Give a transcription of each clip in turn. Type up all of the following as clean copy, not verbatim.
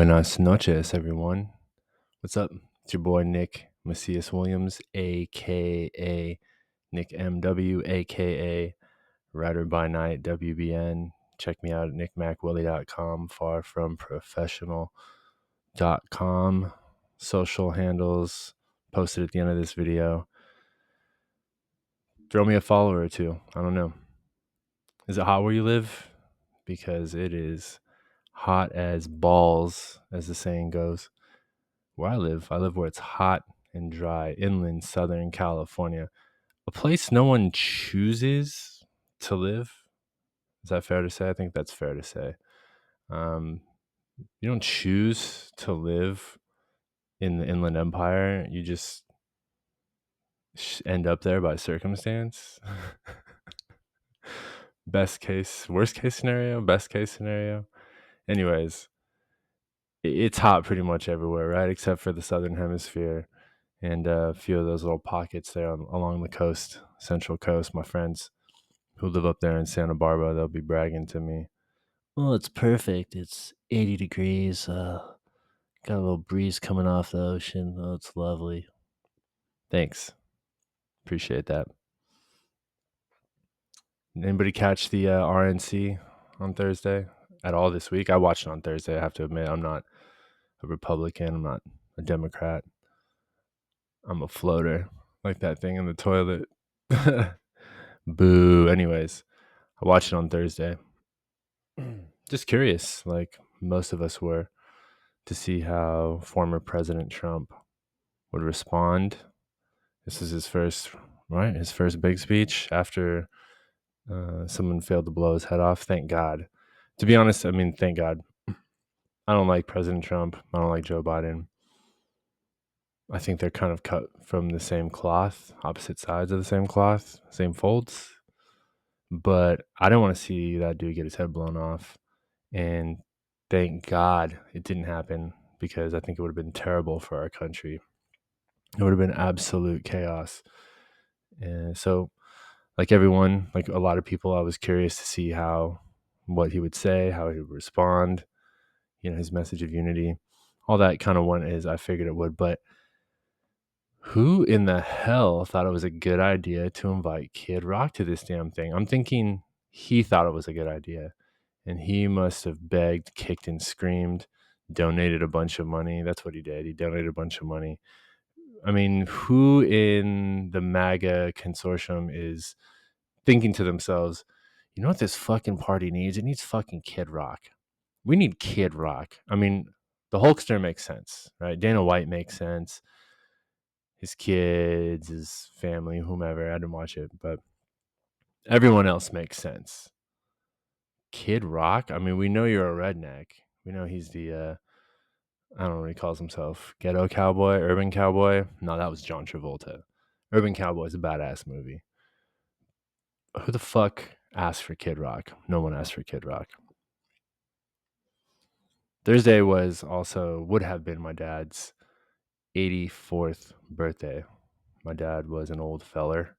Buenas noches, everyone. What's up? It's your boy Nick Macias Williams, aka Nick MW, aka Rider by Night WBN. Check me out at nickmacwillie.com, farfromprofessional.com. Social handles posted at the end of this video. Throw me a follow or two. I don't know. Is it hot where you live? Because it is hot as balls, as the saying goes. Where I live where it's hot and dry, inland Southern California, a place no one chooses to live. Is that fair to say? I think that's fair to say. Um, you don't choose to live in the Inland Empire. You just end up there by circumstance. Worst case scenario, best case scenario. Anyways, it's hot pretty much everywhere, right? Except for the Southern Hemisphere. And a few of those little pockets there along the coast, Central Coast. My friends who live up there in Santa Barbara, they'll be bragging to me. Oh, it's perfect. It's 80 degrees. Got a little breeze coming off the ocean. Oh, it's lovely. Thanks. Appreciate that. Anybody catch the RNC on Thursday at all this week? I watched it on Thursday. I have to admit, I'm not a Republican. I'm not a Democrat. I'm a floater, like that thing in the toilet. Boo. Anyways, I watched it on Thursday. Just curious, like most of us were, to see how former President Trump would respond. This is his first, right? His first big speech after someone failed to blow his head off. Thank God. To be honest, I mean, thank God. I don't like President Trump. I don't like Joe Biden. I think they're kind of cut from the same cloth, opposite sides of the same cloth, same folds. But I don't want to see that dude get his head blown off. And thank God it didn't happen, because I think it would have been terrible for our country. It would have been absolute chaos. And so, like everyone, like a lot of people, I was curious to see what he would say, how he would respond, his message of unity. All that kind of went as I figured it would. But who in the hell thought it was a good idea to invite Kid Rock to this damn thing? I'm thinking he thought it was a good idea. And he must have begged, kicked, and screamed, donated a bunch of money. That's what he did. He donated a bunch of money. I mean, who in the MAGA consortium is thinking to themselves, you know what this fucking party needs? It needs fucking Kid Rock. We need Kid Rock. I mean, the Hulkster makes sense, right? Dana White makes sense. His kids, his family, whomever. I didn't watch it, but everyone else makes sense. Kid Rock? I mean, we know you're a redneck. We know he's the, I don't know what he calls himself, ghetto cowboy, urban cowboy. No, that was John Travolta. Urban Cowboy is a badass movie. Who the fuck asked for Kid Rock? No one asked for Kid Rock. Thursday would have been my dad's 84th birthday. My dad was an old feller.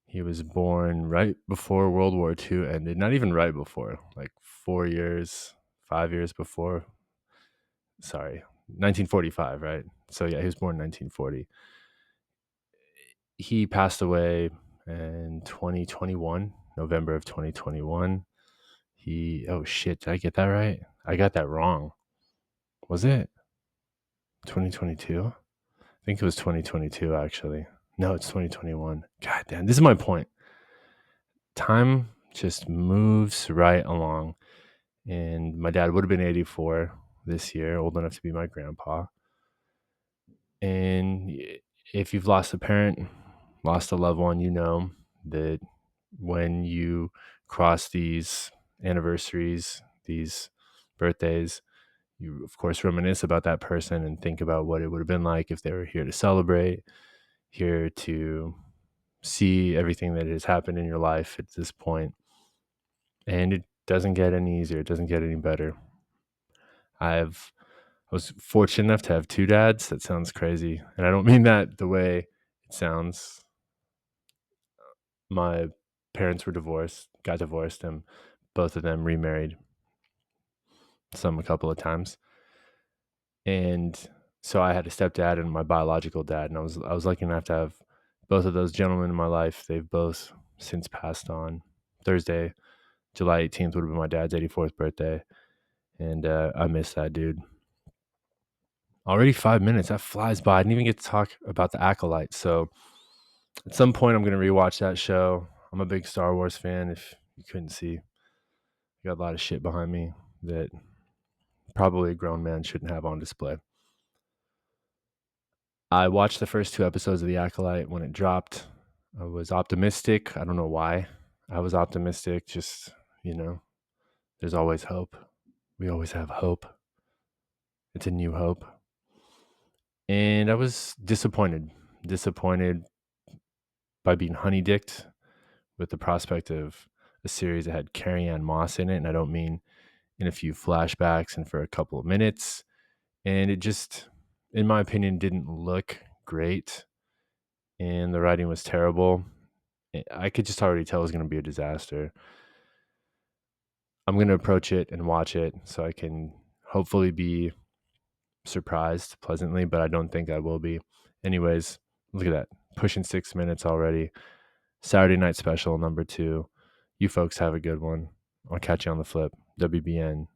He was born right before World War II ended. Not even right before, like 5 years before. Sorry, 1945, right? So yeah, he was born in 1940. He passed away in 2021, November of 2021. Oh shit, did I get that right? I got that wrong. Was it 2022? I think it was 2022, actually. No, it's 2021. God damn, this is my point. Time just moves right along. And my dad would have been 84 this year, old enough to be my grandpa. And if you've lost a parent, lost a loved one, you know that when you cross these anniversaries, these birthdays, you of course reminisce about that person and think about what it would have been like if they were here to celebrate, here to see everything that has happened in your life at this point. And it doesn't get any easier. It doesn't get any better. I was fortunate enough to have two dads. That sounds crazy. And I don't mean that the way it sounds. My parents got divorced, and both of them remarried a couple of times. And so I had a stepdad and my biological dad, and I was lucky enough to have both of those gentlemen in my life. They've both since passed on. Thursday, July 18th would have been my dad's 84th birthday, and I miss that dude. Already 5 minutes, that flies by. I didn't even get to talk about The Acolyte. So at some point, I'm going to rewatch that show. I'm a big Star Wars fan. If you couldn't see, I got a lot of shit behind me that probably a grown man shouldn't have on display. I watched the first 2 episodes of The Acolyte when it dropped. I was optimistic. I don't know why I was optimistic. Just, there's always hope. We always have hope. It's a new hope. And I was disappointed by being honeydicked with the prospect of a series that had Carrie Ann Moss in it. And I don't mean in a few flashbacks and for a couple of minutes. And it just, in my opinion, didn't look great. And the writing was terrible. I could just already tell it was going to be a disaster. I'm going to approach it and watch it so I can hopefully be surprised pleasantly, but I don't think I will be. Anyways, look at that. Pushing 6 minutes already. Saturday night special number 2. You folks have a good one. I'll catch you on the flip. WBN.